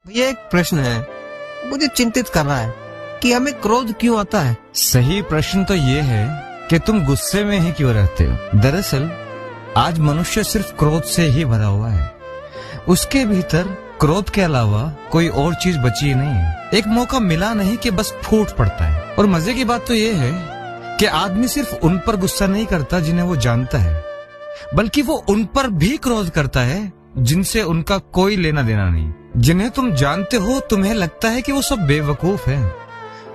ये एक प्रश्न है, मुझे चिंतित कर रहा है कि हमें क्रोध क्यों आता है। सही प्रश्न तो ये है कि तुम गुस्से में ही क्यों रहते हो। दरअसल आज मनुष्य सिर्फ क्रोध से ही भरा हुआ है। उसके भीतर क्रोध के अलावा कोई और चीज बची नहीं है। एक मौका मिला नहीं कि बस फूट पड़ता है। और मजे की बात तो ये है कि आदमी सिर्फ उन पर गुस्सा नहीं करता जिन्हें वो जानता है, बल्कि वो उन पर भी क्रोध करता है जिनसे उनका कोई लेना देना नहीं। जिन्हें तुम जानते हो तुम्हें लगता है कि वो सब बेवकूफ हैं।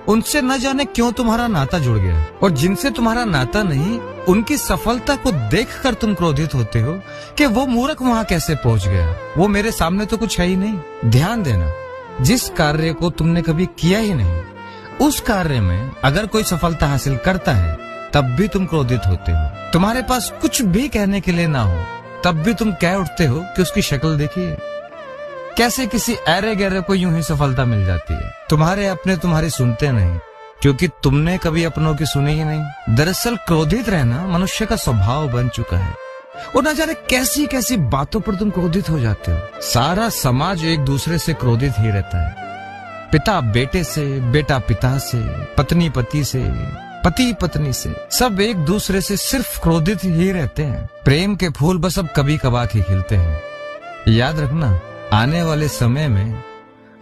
उनसे न जाने क्यों तुम्हारा नाता जुड़ गया, और जिनसे तुम्हारा नाता नहीं, उनकी सफलता को देखकर तुम क्रोधित होते हो कि वो मूर्ख वहां कैसे पहुंच गया, वो मेरे सामने तो कुछ है ही नहीं। ध्यान देना, जिस कार्य को तुमने कभी किया ही नहीं, उस कार्य में अगर कोई सफलता हासिल करता है तब भी तुम क्रोधित होते हो। तुम्हारे पास कुछ भी कहने के लिए ना हो तब भी तुम कह उठते हो कि उसकी शक्ल देखिए, कैसे किसी ऐरे गहरे को यूं ही सफलता मिल जाती है। तुम्हारे अपने तुम्हारी सुनते नहीं, क्योंकि तुमने कभी अपनों की सुनी ही नहीं। दरअसल क्रोधित रहना मनुष्य का स्वभाव बन चुका है, और न जाने कैसी कैसी बातों पर तुम क्रोधित हो जाते हो। सारा समाज एक दूसरे से क्रोधित ही रहता है। पिता बेटे से, बेटा पिता से, पत्नी पति से, पति पत्नी से, सब एक दूसरे से सिर्फ क्रोधित ही रहते हैं। प्रेम के फूल बस अब कभी कभार ही खिलते हैं। याद रखना, आने वाले समय में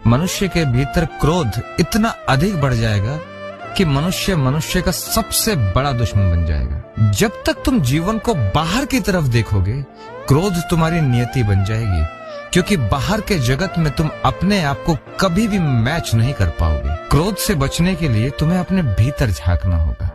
मनुष्य के भीतर क्रोध इतना अधिक बढ़ जाएगा कि मनुष्य मनुष्य का सबसे बड़ा दुश्मन बन जाएगा। जब तक तुम जीवन को बाहर की तरफ देखोगे, क्रोध तुम्हारी नियति बन जाएगी, क्योंकि बाहर के जगत में तुम अपने आप को कभी भी मैच नहीं कर पाओगे। क्रोध से बचने के लिए तुम्हें अपने भीतर झांकना होगा।